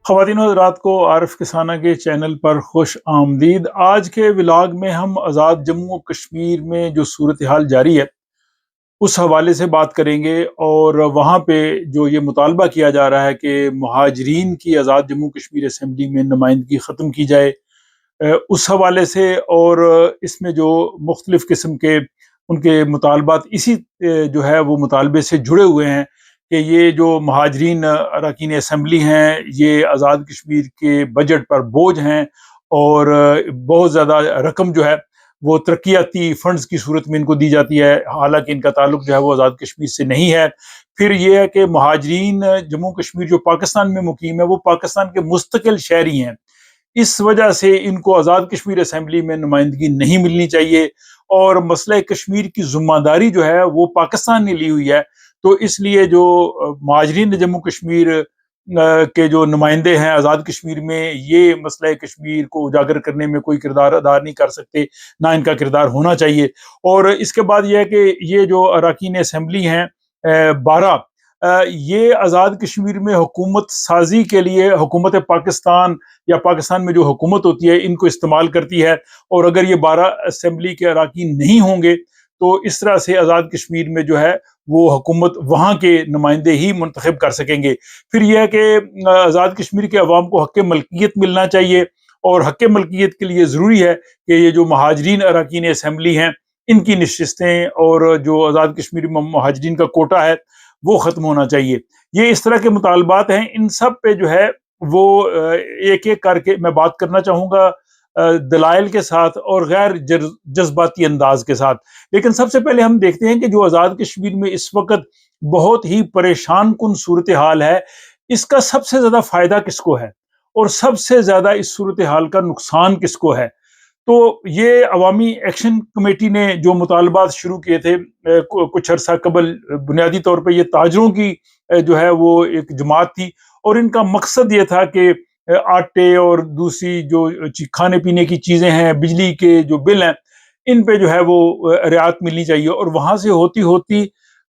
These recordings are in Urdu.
خواتین و حضرات کو عارف کسانہ کے چینل پر خوش آمدید۔ آج کے ولاگ میں ہم آزاد جموں و کشمیر میں جو صورتحال جاری ہے اس حوالے سے بات کریں گے، اور وہاں پہ جو یہ مطالبہ کیا جا رہا ہے کہ مہاجرین کی آزاد جموں کشمیر اسمبلی میں نمائندگی ختم کی جائے، اس حوالے سے، اور اس میں جو مختلف قسم کے ان کے مطالبات اسی جو ہے وہ مطالبے سے جڑے ہوئے ہیں کہ یہ جو مہاجرین اراکین اسمبلی ہیں یہ آزاد کشمیر کے بجٹ پر بوجھ ہیں، اور بہت زیادہ رقم جو ہے وہ ترقیاتی فنڈز کی صورت میں ان کو دی جاتی ہے، حالانکہ ان کا تعلق جو ہے وہ آزاد کشمیر سے نہیں ہے۔ پھر یہ ہے کہ مہاجرین جموں کشمیر جو پاکستان میں مقیم ہے وہ پاکستان کے مستقل شہری ہیں، اس وجہ سے ان کو آزاد کشمیر اسمبلی میں نمائندگی نہیں ملنی چاہیے، اور مسئلہ کشمیر کی ذمہ داری جو ہے وہ پاکستان نے لی ہوئی ہے۔ تو اس لیے جو مہاجرین جموں کشمیر کے جو نمائندے ہیں آزاد کشمیر میں، یہ مسئلہ کشمیر کو اجاگر کرنے میں کوئی کردار ادا نہیں کر سکتے، نہ ان کا کردار ہونا چاہیے۔ اور اس کے بعد یہ ہے کہ یہ جو اراکین اسمبلی ہیں 12، یہ آزاد کشمیر میں حکومت سازی کے لیے حکومت پاکستان یا پاکستان میں جو حکومت ہوتی ہے ان کو استعمال کرتی ہے، اور اگر یہ 12 اسمبلی کے اراکین نہیں ہوں گے تو اس طرح سے آزاد کشمیر میں جو ہے وہ حکومت وہاں کے نمائندے ہی منتخب کر سکیں گے۔ پھر یہ ہے کہ آزاد کشمیر کے عوام کو حق ملکیت ملنا چاہیے، اور حق ملکیت کے لیے ضروری ہے کہ یہ جو مہاجرین اراکین اسمبلی ہیں ان کی نشستیں اور جو آزاد کشمیر میں مہاجرین کا کوٹا ہے وہ ختم ہونا چاہیے۔ یہ اس طرح کے مطالبات ہیں، ان سب پہ جو ہے وہ ایک ایک کر کے میں بات کرنا چاہوں گا، دلائل کے ساتھ اور غیر جذباتی انداز کے ساتھ۔ لیکن سب سے پہلے ہم دیکھتے ہیں کہ جو آزاد کشمیر میں اس وقت بہت ہی پریشان کن صورتحال ہے، اس کا سب سے زیادہ فائدہ کس کو ہے اور سب سے زیادہ اس صورتحال کا نقصان کس کو ہے؟ تو یہ عوامی ایکشن کمیٹی نے جو مطالبات شروع کیے تھے کچھ عرصہ قبل، بنیادی طور پہ یہ تاجروں کی جو ہے وہ ایک جماعت تھی، اور ان کا مقصد یہ تھا کہ آٹے اور دوسری جو کھانے پینے کی چیزیں ہیں، بجلی کے جو بل ہیں، ان پہ جو ہے وہ رعایت ملنی چاہیے۔ اور وہاں سے ہوتی ہوتی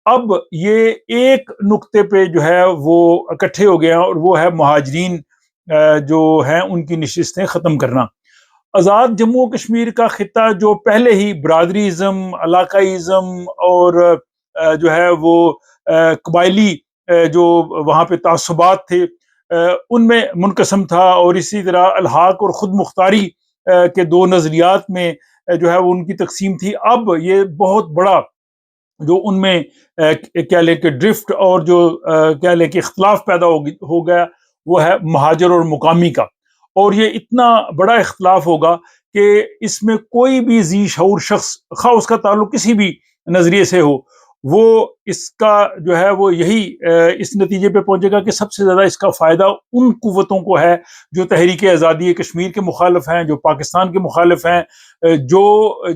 اب یہ ایک نقطے پہ جو ہے وہ اکٹھے ہو گئے ہیں، اور وہ ہے مہاجرین جو ہیں ان کی نشستیں ختم کرنا۔ آزاد جموں و کشمیر کا خطہ جو پہلے ہی برادری ازم، علاقائی ازم اور جو ہے وہ قبائلی جو وہاں پہ تعصبات تھے ان میں منقسم تھا، اور اسی طرح الحاق اور خود مختاری کے دو نظریات میں جو ہے وہ ان کی تقسیم تھی۔ اب یہ بہت بڑا جو ان میں کہہ لیں کہ ڈرفٹ اور جو کہہ لیں کہ اختلاف پیدا ہو گیا وہ ہے مہاجر اور مقامی کا، اور یہ اتنا بڑا اختلاف ہوگا کہ اس میں کوئی بھی ذی شعور شخص، خواہ اس کا تعلق کسی بھی نظریے سے ہو، وہ اس کا جو ہے وہ یہی اس نتیجے پہ پہنچے گا کہ سب سے زیادہ اس کا فائدہ ان قوتوں کو ہے جو تحریک آزادی کشمیر کے مخالف ہیں، جو پاکستان کے مخالف ہیں، جو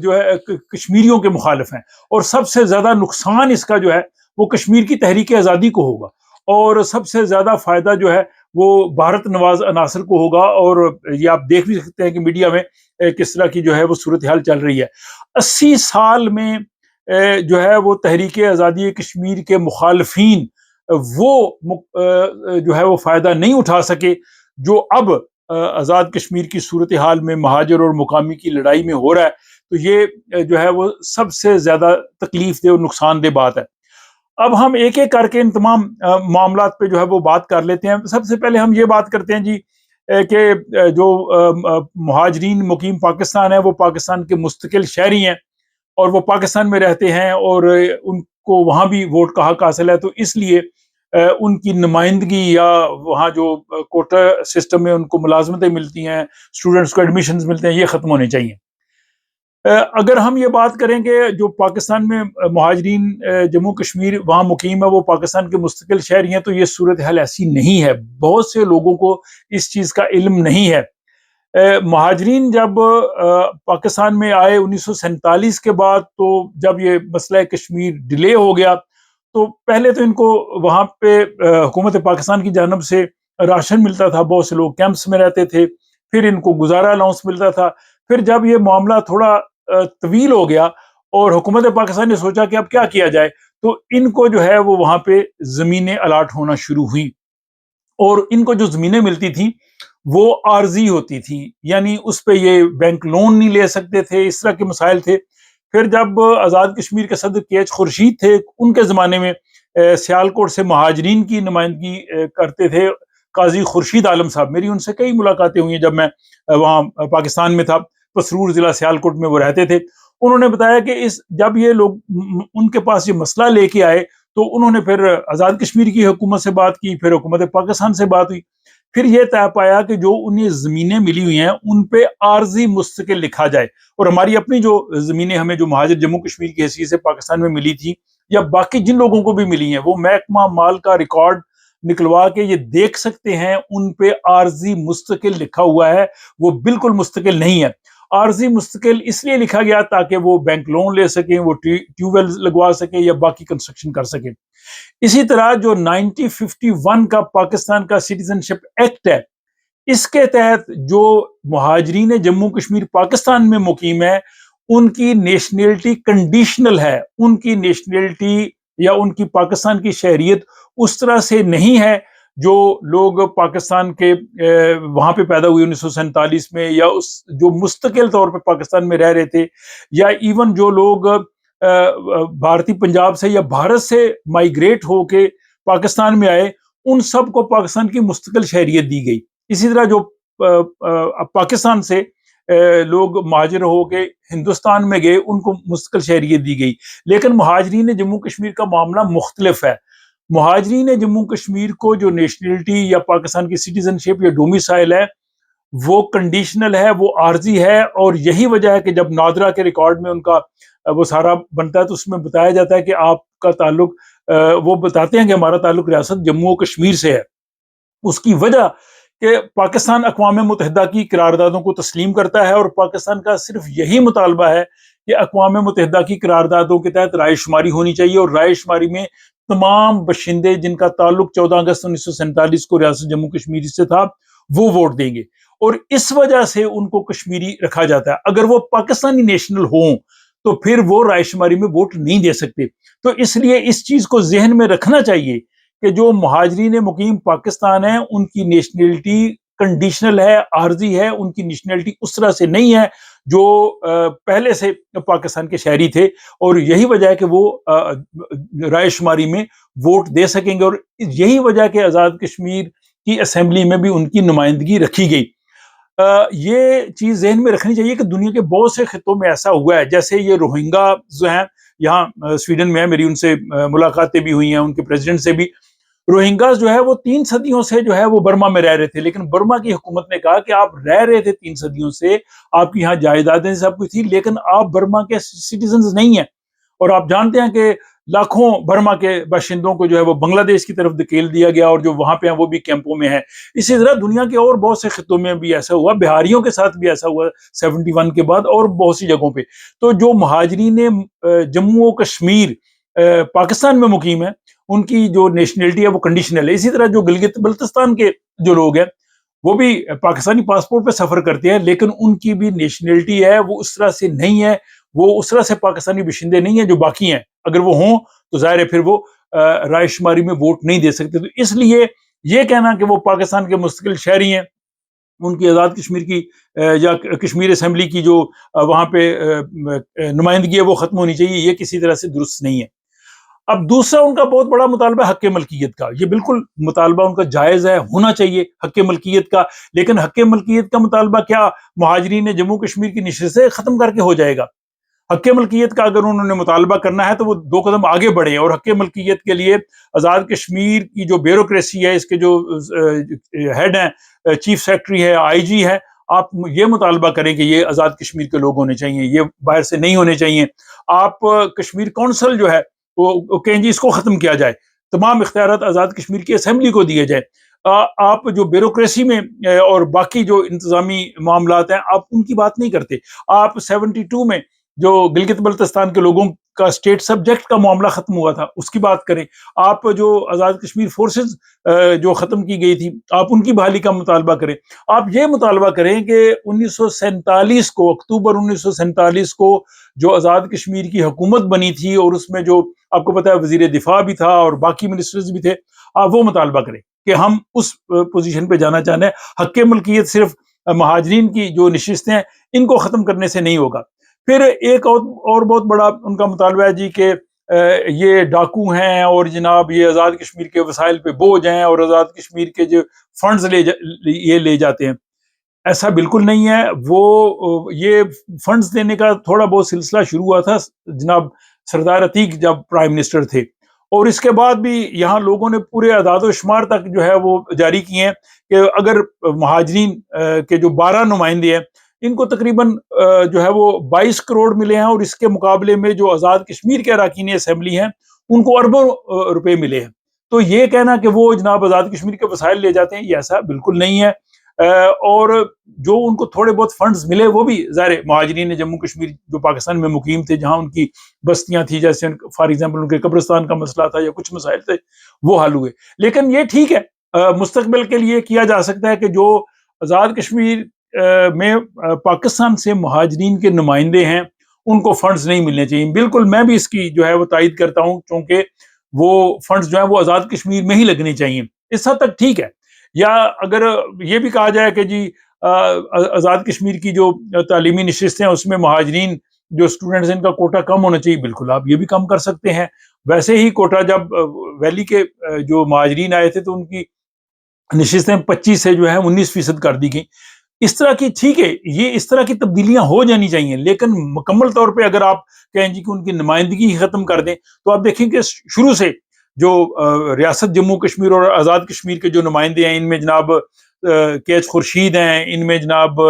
ہے کشمیریوں کے مخالف ہیں، اور سب سے زیادہ نقصان اس کا جو ہے وہ کشمیر کی تحریک آزادی کو ہوگا، اور سب سے زیادہ فائدہ جو ہے وہ بھارت نواز عناصر کو ہوگا۔ اور یہ آپ دیکھ بھی سکتے ہیں کہ میڈیا میں کس طرح کی جو ہے وہ صورتحال چل رہی ہے۔ 80 سال میں جو ہے وہ تحریک آزادی کشمیر کے مخالفین وہ جو ہے وہ فائدہ نہیں اٹھا سکے جو اب آزاد کشمیر کی صورتحال میں مہاجر اور مقامی کی لڑائی میں ہو رہا ہے۔ تو یہ جو ہے وہ سب سے زیادہ تکلیف دہ اور نقصان دہ بات ہے۔ اب ہم ایک ایک کر کے ان تمام معاملات پہ جو ہے وہ بات کر لیتے ہیں۔ سب سے پہلے ہم یہ بات کرتے ہیں جی کہ جو مہاجرین مقیم پاکستان ہے وہ پاکستان کے مستقل شہری ہیں، اور وہ پاکستان میں رہتے ہیں، اور ان کو وہاں بھی ووٹ کا حق حاصل ہے، تو اس لیے ان کی نمائندگی یا وہاں جو کوٹا سسٹم میں ان کو ملازمتیں ملتی ہیں، اسٹوڈنٹس کو ایڈمیشنز ملتے ہیں، یہ ختم ہونے چاہیے۔ اگر ہم یہ بات کریں کہ جو پاکستان میں مہاجرین جموں کشمیر وہاں مقیم ہے وہ پاکستان کے مستقل شہری ہیں، تو یہ صورتحال ایسی نہیں ہے۔ بہت سے لوگوں کو اس چیز کا علم نہیں ہے۔ مہاجرین جب پاکستان میں آئے 1947 کے بعد، تو جب یہ مسئلہ کشمیر ڈیلے ہو گیا تو پہلے تو ان کو وہاں پہ حکومت پاکستان کی جانب سے راشن ملتا تھا، بہت سے لوگ کیمپس میں رہتے تھے، پھر ان کو گزارا الاؤنس ملتا تھا۔ پھر جب یہ معاملہ تھوڑا طویل ہو گیا اور حکومت پاکستان نے سوچا کہ اب کیا کیا جائے، تو ان کو جو ہے وہ وہاں پہ زمینیں الاٹ ہونا شروع ہوئی، اور ان کو جو زمینیں ملتی تھیں وہ عارضی ہوتی تھی، یعنی اس پہ یہ بینک لون نہیں لے سکتے تھے، اس طرح کے مسائل تھے۔ پھر جب آزاد کشمیر کے صدر کے ایچ خورشید تھے، ان کے زمانے میں سیالکوٹ سے مہاجرین کی نمائندگی کرتے تھے قاضی خورشید عالم صاحب، میری ان سے کئی ملاقاتیں ہوئی ہیں جب میں وہاں پاکستان میں تھا، پسرور ضلع سیالکوٹ میں وہ رہتے تھے۔ انہوں نے بتایا کہ جب یہ لوگ ان کے پاس یہ مسئلہ لے کے آئے تو انہوں نے پھر آزاد کشمیر کی حکومت سے بات کی، پھر حکومت پاکستان سے بات ہوئی، پھر یہ طے پایا کہ جو انہیں زمینیں ملی ہوئی ہیں ان پہ عارضی مستقل لکھا جائے، اور ہماری اپنی جو زمینیں ہمیں جو مہاجر جموں کشمیر کی حیثیت سے پاکستان میں ملی تھی یا باقی جن لوگوں کو بھی ملی ہیں، وہ محکمہ مال کا ریکارڈ نکلوا کے یہ دیکھ سکتے ہیں ان پہ عارضی مستقل لکھا ہوا ہے، وہ بالکل مستقل نہیں ہے۔ عارضی مستقل اس لیے لکھا گیا تاکہ وہ بینک لون لے سکیں، وہ ٹیوب ویل لگوا سکیں یا باقی کنسٹرکشن کر سکیں۔ اسی طرح جو 1951 کا پاکستان کا سٹیزن شپ ایکٹ ہے، اس کے تحت جو مہاجرین جموں کشمیر پاکستان میں مقیم ہے ان کی نیشنلٹی کنڈیشنل ہے، ان کی نیشنلٹی یا ان کی پاکستان کی شہریت اس طرح سے نہیں ہے جو لوگ پاکستان کے وہاں پہ پیدا ہوئے 1947 میں، یا جو مستقل طور پہ پاکستان میں رہ رہے تھے، یا ایون جو لوگ بھارتی پنجاب سے یا بھارت سے مائیگریٹ ہو کے پاکستان میں آئے، ان سب کو پاکستان کی مستقل شہریت دی گئی۔ اسی طرح جو پاکستان سے لوگ مہاجر ہو کے ہندوستان میں گئے ان کو مستقل شہریت دی گئی۔ لیکن مہاجرین جموں کشمیر کا معاملہ مختلف ہے۔ مہاجرین جموں کشمیر کو جو نیشنلٹی یا پاکستان کی سٹیزن شپ یا ڈومیسائل ہے وہ کنڈیشنل ہے، وہ عارضی ہے، اور یہی وجہ ہے کہ جب نادرا کے ریکارڈ میں ان کا وہ سارا بنتا ہے تو اس میں بتایا جاتا ہے کہ آپ کا تعلق، وہ بتاتے ہیں کہ ہمارا تعلق ریاست جموں و کشمیر سے ہے۔ اس کی وجہ کہ پاکستان اقوام متحدہ کی قراردادوں کو تسلیم کرتا ہے، اور پاکستان کا صرف یہی مطالبہ ہے کہ اقوام متحدہ کی قراردادوں کے تحت رائے شماری ہونی چاہیے، اور رائے شماری میں تمام باشندے جن کا تعلق 14 اگست 1947 کو ریاست جموں کشمیر سے تھا وہ ووٹ دیں گے، اور اس وجہ سے ان کو کشمیری رکھا جاتا ہے۔ اگر وہ پاکستانی نیشنل ہوں تو پھر وہ رائے شماری میں ووٹ نہیں دے سکتے۔ تو اس لیے اس چیز کو ذہن میں رکھنا چاہیے کہ جو مہاجرین مقیم پاکستان ہیں ان کی نیشنلٹی کنڈیشنل ہے، عارضی ہے، ان کی نیشنلٹی اس طرح سے نہیں ہے جو پہلے سے پاکستان کے شہری تھے، اور یہی وجہ ہے کہ وہ رائے شماری میں ووٹ دے سکیں گے، اور یہی وجہ کہ آزاد کشمیر کی اسمبلی میں بھی ان کی نمائندگی رکھی گئی۔ یہ چیز ذہن میں رکھنی چاہیے کہ دنیا کے بہت سے خطوں میں ایسا ہوا ہے، جیسے یہ روہنگا جو ہیں یہاں سویڈن میں ہے، میری ان سے ملاقاتیں بھی ہوئی ہیں، ان کے پریزیڈنٹ سے بھی۔ روہنگاز جو ہے وہ 3 صدیوں سے جو ہے وہ برما میں رہ رہے تھے، لیکن برما کی حکومت نے کہا کہ آپ رہ رہے تھے 3 صدیوں سے، آپ کی یہاں جائیدادیں سب کچھ تھی، لیکن آپ برما کے سٹیزنز نہیں ہیں، اور آپ جانتے ہیں کہ لاکھوں برما کے باشندوں کو جو ہے وہ بنگلہ دیش کی طرف دھکیل دیا گیا، اور جو وہاں پہ ہیں وہ بھی کیمپوں میں ہیں۔ اسی طرح دنیا کے اور بہت سے خطوں میں بھی ایسا ہوا، بہاریوں کے ساتھ بھی ایسا ہوا 71 کے بعد، اور بہت سی جگہوں پہ۔ تو جو مہاجرین جموں و کشمیر پاکستان میں مقیم ہیں ان کی جو نیشنلٹی ہے وہ کنڈیشنل ہے۔ اسی طرح جو گلگت بلتستان کے جو لوگ ہیں وہ بھی پاکستانی پاسپورٹ پہ سفر کرتے ہیں، لیکن ان کی بھی نیشنلٹی ہے وہ اس طرح سے نہیں ہے، وہ اس طرح سے پاکستانی باشندے نہیں ہیں جو باقی ہیں۔ اگر وہ ہوں تو ظاہر ہے پھر وہ رائے شماری میں ووٹ نہیں دے سکتے۔ تو اس لیے یہ کہنا کہ وہ پاکستان کے مستقل شہری ہیں، ان کی آزاد کشمیر کی یا کشمیر اسمبلی کی جو وہاں پہ نمائندگی ہے وہ ختم ہونی چاہیے، یہ کسی طرح سے درست نہیں ہے۔ اب دوسرا ان کا بہت بڑا مطالبہ حق ملکیت کا، یہ بالکل مطالبہ ان کا جائز ہے، ہونا چاہیے حق ملکیت کا، لیکن حق ملکیت کا مطالبہ کیا مہاجرین جموں کشمیر کی نشست سے ختم کر کے ہو جائے گا؟ حق ملکیت کا اگر انہوں نے مطالبہ کرنا ہے تو وہ 2 قدم آگے بڑھے، اور حق ملکیت کے لیے آزاد کشمیر کی جو بیوروکریسی ہے، اس کے جو ہیڈ ہیں، چیف سیکرٹری ہے، آئی جی ہے، آپ یہ مطالبہ کریں کہ یہ آزاد کشمیر کے لوگ ہونے چاہیے، یہ باہر سے نہیں ہونے چاہیے۔ آپ کشمیر کونسل جو ہے وہ کہیں جی اس کو ختم کیا جائے، تمام اختیارات آزاد کشمیر کی اسمبلی کو دیے جائے۔ آپ جو بیوروکریسی میں اور باقی جو انتظامی معاملات ہیں آپ ان کی بات نہیں کرتے۔ آپ 72 میں جو گلگت بلتستان کے لوگوں کا اسٹیٹ سبجیکٹ کا معاملہ ختم ہوا تھا اس کی بات کریں۔ آپ جو آزاد کشمیر فورسز جو ختم کی گئی تھی آپ ان کی بحالی کا مطالبہ کریں۔ آپ یہ مطالبہ کریں کہ 1947 کو، اکتوبر 1947 کو جو آزاد کشمیر کی حکومت بنی تھی، اور اس میں جو آپ کو پتا ہے وزیر دفاع بھی تھا اور باقی منسٹرز بھی تھے، آپ وہ مطالبہ کریں۔ کہ ہم اس پوزیشن پہ جانا چاہتے ہیں۔ حق ملکیت صرف مہاجرین کی جو نشستیں ہیں ان کو ختم کرنے سے نہیں ہوگا۔ پھر ایک اور بہت بڑا ان کا مطالبہ ہے جی کہ یہ ڈاکو ہیں اور جناب یہ آزاد کشمیر کے وسائل پہ بوجھ ہیں اور آزاد کشمیر کے جو فنڈز یہ لے جاتے ہیں۔ ایسا بالکل نہیں ہے۔ وہ یہ فنڈز دینے کا تھوڑا بہت سلسلہ شروع ہوا تھا جناب سردار عتیق جب پرائم منسٹر تھے، اور اس کے بعد بھی یہاں لوگوں نے پورے اعداد و شمار تک جو ہے وہ جاری کیے ہیں کہ اگر مہاجرین کے جو 12 نمائندے ہیں ان کو تقریباً جو ہے وہ 22 کروڑ ملے ہیں، اور اس کے مقابلے میں جو آزاد کشمیر کے اراکین اسمبلی ہیں ان کو اربوں روپے ملے ہیں۔ تو یہ کہنا کہ وہ جناب آزاد کشمیر کے وسائل لے جاتے ہیں، یہ ایسا بالکل نہیں ہے۔ اور جو ان کو تھوڑے بہت فنڈز ملے وہ بھی ظاہر مہاجرین جموں کشمیر جو پاکستان میں مقیم تھے جہاں ان کی بستیاں تھیں، جیسے فار ایگزامپل ان کے قبرستان کا مسئلہ تھا یا کچھ مسائل تھے، وہ حل ہوئے۔ لیکن یہ ٹھیک ہے، مستقبل کے لیے کیا جا سکتا ہے کہ جو آزاد کشمیر میں پاکستان سے مہاجرین کے نمائندے ہیں ان کو فنڈز نہیں ملنے چاہیے۔ بالکل میں بھی اس کی جو ہے وہ تائید کرتا ہوں، چونکہ وہ فنڈز جو ہیں وہ آزاد کشمیر میں ہی لگنے چاہیے، اس حد تک ٹھیک ہے۔ یا اگر یہ بھی کہا جائے کہ جی آزاد کشمیر کی جو تعلیمی نشستیں ہیں اس میں مہاجرین جو اسٹوڈنٹس ان کا کوٹا کم ہونا چاہیے، بالکل آپ یہ بھی کم کر سکتے ہیں۔ ویسے ہی کوٹا جب ویلی کے جو مہاجرین آئے تھے تو ان کی نشستیں 25 سے جو ہے 19% کر دی گئیں۔ اس طرح کی ٹھیک ہے، یہ اس طرح کی تبدیلیاں ہو جانی چاہیے، لیکن مکمل طور پہ اگر آپ کہیں جی کہ ان کی نمائندگی ہی ختم کر دیں تو آپ دیکھیں کہ شروع سے جو ریاست جموں کشمیر اور آزاد کشمیر کے جو نمائندے ہیں ان میں جناب کیچ خورشید ہیں، ان میں جناب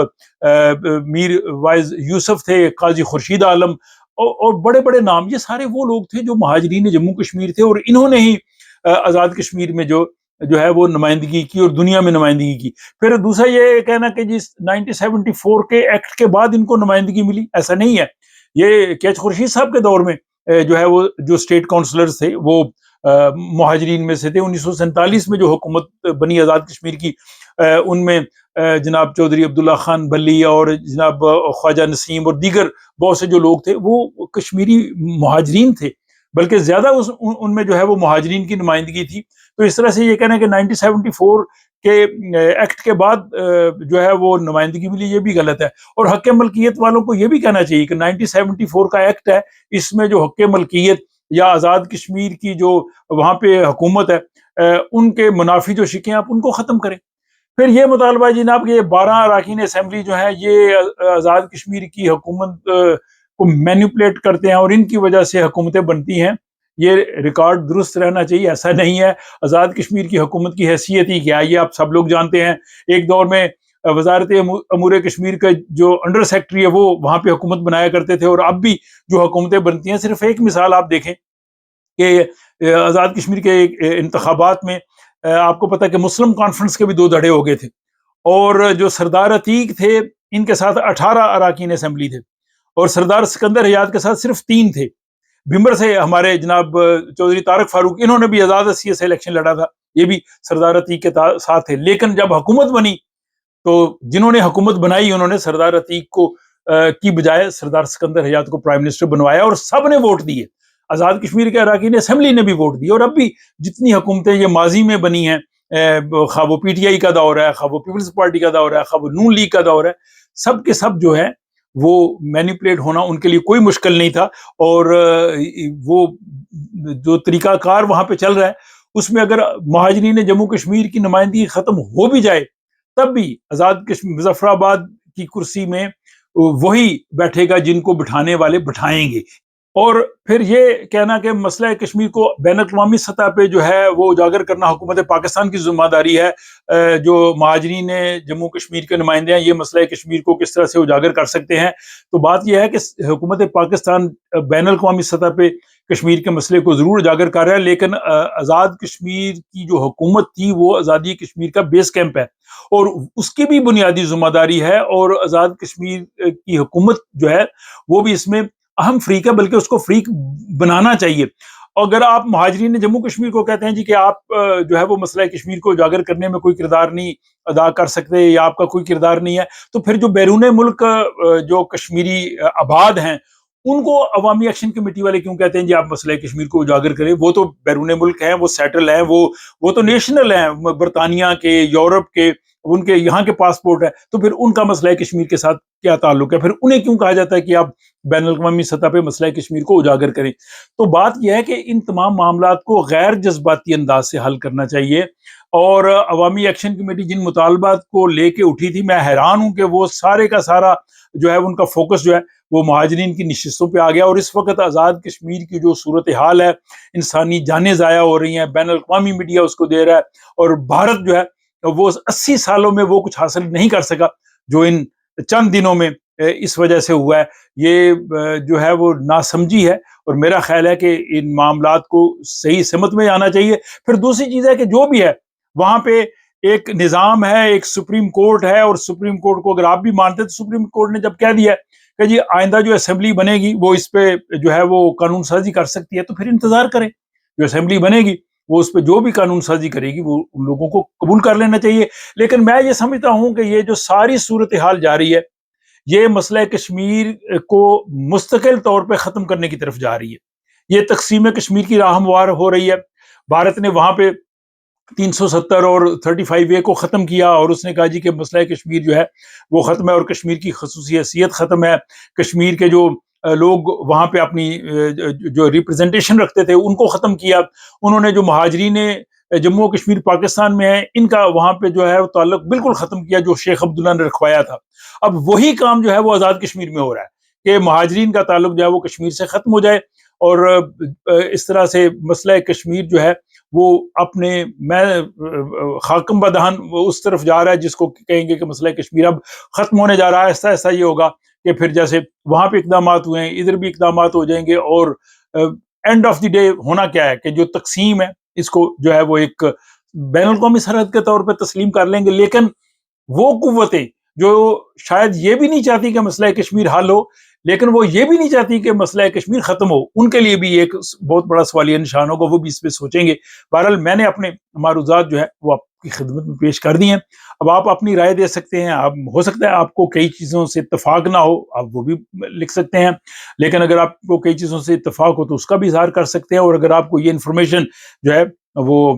میر وائز یوسف تھے، قاضی خورشید عالم اور بڑے بڑے نام، یہ سارے وہ لوگ تھے جو مہاجرین جموں کشمیر تھے، اور انہوں نے ہی آزاد کشمیر میں جو ہے وہ نمائندگی کی اور دنیا میں نمائندگی کی۔ پھر دوسرا یہ کہنا کہ جی 1974 کے ایکٹ کے بعد ان کو نمائندگی ملی، ایسا نہیں ہے۔ یہ کیچ خورشید صاحب کے دور میں جو ہے وہ جو اسٹیٹ کونسلرز تھے وہ مہاجرین میں سے تھے۔ 1947 میں جو حکومت بنی آزاد کشمیر کی ان میں جناب چودھری عبداللہ خان بلی اور جناب خواجہ نسیم اور دیگر بہت سے جو لوگ تھے وہ کشمیری مہاجرین تھے، بلکہ زیادہ ان میں جو ہے وہ مہاجرین کی نمائندگی تھی۔ تو اس طرح سے یہ کہنا ہے کہ 1974 کے ایکٹ کے بعد جو ہے وہ نمائندگی ملی، یہ بھی غلط ہے۔ اور حق ملکیت والوں کو یہ بھی کہنا چاہیے کہ 1974 کا ایکٹ ہے، اس میں جو حق ملکیت یا آزاد کشمیر کی جو وہاں پہ حکومت ہے ان کے منافی جو شکیں آپ ان کو ختم کریں۔ پھر یہ مطالبہ جناب کہ یہ 12 اراکین اسمبلی جو ہیں یہ آزاد کشمیر کی حکومت کو مینیپولیٹ کرتے ہیں اور ان کی وجہ سے حکومتیں بنتی ہیں، یہ ریکارڈ درست رہنا چاہیے، ایسا نہیں ہے۔ آزاد کشمیر کی حکومت کی حیثیت ہی کیا ہے یہ آپ سب لوگ جانتے ہیں۔ ایک دور میں وزارت امور کشمیر کا جو انڈر سیکٹری ہے وہ وہاں پہ حکومت بنایا کرتے تھے، اور اب بھی جو حکومتیں بنتی ہیں، صرف ایک مثال آپ دیکھیں کہ آزاد کشمیر کے انتخابات میں آپ کو پتا کہ مسلم کانفرنس کے بھی 2 دھڑے ہو گئے تھے، اور جو سردار عتیق تھے ان کے ساتھ 18 اراکین اسمبلی تھے، اور سردار سکندر حیات کے ساتھ صرف 3 تھے۔ بھمبر سے ہمارے جناب چودھری طارق فاروق، انہوں نے بھی آزاد حیثیت سے الیکشن لڑا تھا، یہ بھی سردار عتیق کے ساتھ تھے۔ لیکن جب حکومت بنی تو جنہوں نے حکومت بنائی انہوں نے سردار عتیق کو کی بجائے سردار سکندر حیات کو پرائم منسٹر بنوایا، اور سب نے ووٹ دیے، آزاد کشمیر کے اراکین اسمبلی نے بھی ووٹ دیے۔ اور اب بھی جتنی حکومتیں یہ ماضی میں بنی ہیں، خواہ وہ پی ٹی آئی کا دور ہے، خواہ وہ پیپلز پارٹی کا دور ہے، خواہ وہ نون لیگ کا دور ہے، سب کے سب جو ہے وہ مینیپولیٹ ہونا ان کے لیے کوئی مشکل نہیں تھا۔ اور وہ جو طریقہ کار وہاں پہ چل رہا ہے اس میں اگر مہاجرین جموں کشمیر کی نمائندگی ختم ہو بھی جائے تب بھی آزاد کشمیر مظفر آباد کی کرسی میں وہی بیٹھے گا جن کو بٹھانے والے بٹھائیں گے۔ اور پھر یہ کہنا کہ مسئلہ کشمیر کو بین الاقوامی سطح پہ جو ہے وہ اجاگر کرنا حکومت پاکستان کی ذمہ داری ہے، جو مہاجرین جموں کشمیر کے نمائندے ہیں یہ مسئلہ کشمیر کو کس طرح سے اجاگر کر سکتے ہیں۔ تو بات یہ ہے کہ حکومت پاکستان بین الاقوامی سطح پہ کشمیر کے مسئلے کو ضرور اجاگر کر رہا ہے، لیکن آزاد کشمیر کی جو حکومت تھی وہ آزادی کشمیر کا بیس کیمپ ہے، اور اس کی بھی بنیادی ذمہ داری ہے، اور آزاد کشمیر کی حکومت جو ہے وہ بھی اس میں اہم فریق ہے، بلکہ اس کو فریق بنانا چاہیے۔ اگر آپ مہاجرین جموں کشمیر کو کہتے ہیں جی کہ آپ جو ہے وہ مسئلہ کشمیر کو اجاگر کرنے میں کوئی کردار نہیں ادا کر سکتے یا آپ کا کوئی کردار نہیں ہے، تو پھر جو بیرون ملک جو کشمیری آباد ہیں ان کو عوامی ایکشن کمیٹی والے کیوں کہتے ہیں جی آپ مسئلہ کشمیر کو اجاگر کریں؟ وہ تو بیرون ملک ہیں، وہ سیٹل ہیں، وہ تو نیشنل ہیں، برطانیہ کے، یورپ کے، ان کے یہاں کے پاسپورٹ ہے، تو پھر ان کا مسئلہ کشمیر کے ساتھ کیا تعلق ہے؟ پھر انہیں کیوں کہا جاتا ہے کہ آپ بین الاقوامی سطح پہ مسئلہ کشمیر کو اجاگر کریں؟ تو بات یہ ہے کہ ان تمام معاملات کو غیر جذباتی انداز سے حل کرنا چاہیے، اور عوامی ایکشن کمیٹی جن مطالبات کو لے کے اٹھی تھی، میں حیران ہوں کہ وہ سارے کا سارا جو ہے ان کا فوکس جو ہے وہ مہاجرین کی نشستوں پہ آ گیا، اور اس وقت آزاد کشمیر کی جو صورتحال ہے، انسانی جانیں ضائع ہو رہی ہیں، بین الاقوامی میڈیا اس کو دے رہا ہے، اور بھارت جو ہے وہ 80 سالوں میں وہ کچھ حاصل نہیں کر سکا جو ان چند دنوں میں اس وجہ سے ہوا ہے، یہ جو ہے وہ ناسمجھی ہے، اور میرا خیال ہے کہ ان معاملات کو صحیح سمت میں آنا چاہیے۔ پھر دوسری چیز ہے کہ جو بھی ہے وہاں پہ ایک نظام ہے، ایک سپریم کورٹ ہے، اور سپریم کورٹ کو اگر آپ بھی مانتے ہیں تو سپریم کورٹ نے جب کہہ دیا کہ جی آئندہ جو اسمبلی بنے گی وہ اس پہ جو ہے وہ قانون سازی کر سکتی ہے، تو پھر انتظار کریں، جو اسمبلی بنے گی وہ اس پہ جو بھی قانون سازی کرے گی وہ ان لوگوں کو قبول کر لینا چاہیے۔ لیکن میں یہ سمجھتا ہوں کہ یہ جو ساری صورتحال جاری ہے، یہ مسئلہ کشمیر کو مستقل طور پہ ختم کرنے کی طرف جا رہی ہے، یہ تقسیم کشمیر کی راہ ہموار ہو رہی ہے۔ بھارت نے وہاں پہ 370 اور 35A کو ختم کیا، اور اس نے کہا جی کہ مسئلہ کشمیر جو ہے وہ ختم ہے، اور کشمیر کی خصوصی حیثیت ختم ہے، کشمیر کے جو لوگ وہاں پہ اپنی جو ریپرزنٹیشن رکھتے تھے ان کو ختم کیا، انہوں نے جو مہاجرین جموں و کشمیر پاکستان میں ہیں ان کا وہاں پہ جو ہے تعلق بالکل ختم کیا جو شیخ عبداللہ نے رکھوایا تھا۔ اب وہی کام جو ہے وہ آزاد کشمیر میں ہو رہا ہے کہ مہاجرین کا تعلق جو ہے وہ کشمیر سے ختم ہو جائے، اور اس طرح سے مسئلہ کشمیر جو ہے وہ اپنے میں خاکم بدہن اس طرف جا رہا ہے جس کو کہیں گے کہ مسئلہ کشمیر اب ختم ہونے جا رہا ہے۔ ایسا ایسا یہ ہوگا کہ پھر جیسے وہاں پہ اقدامات ہوئے ہیں ادھر بھی اقدامات ہو جائیں گے، اور اینڈ آف دی ڈے ہونا کیا ہے کہ جو تقسیم ہے اس کو جو ہے وہ ایک بین الاقوامی سرحد کے طور پہ تسلیم کر لیں گے، لیکن وہ قوتیں جو شاید یہ بھی نہیں چاہتی کہ مسئلہ کشمیر حل ہو، لیکن وہ یہ بھی نہیں چاہتی کہ مسئلہ کشمیر ختم ہو، ان کے لیے بھی ایک بہت بڑا سوالیہ نشان ہوگا، وہ بھی اس پہ سوچیں گے۔ بہرحال میں نے اپنے معروضات جو ہے وہ آپ کی خدمت میں پیش کر دی ہیں، اب آپ اپنی رائے دے سکتے ہیں، آپ ہو سکتا ہے آپ کو کئی چیزوں سے اتفاق نہ ہو، آپ وہ بھی لکھ سکتے ہیں، لیکن اگر آپ کو کئی چیزوں سے اتفاق ہو تو اس کا بھی اظہار کر سکتے ہیں، اور اگر آپ کو یہ انفارمیشن جو ہے وہ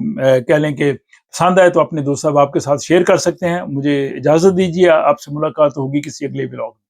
کہہ لیں کہ پسند آئے تو اپنے دوست صاحب آپ کے ساتھ شیئر کر سکتے ہیں۔ مجھے اجازت دیجیے، آپ سے ملاقات ہوگی کسی اگلے ولاگ میں۔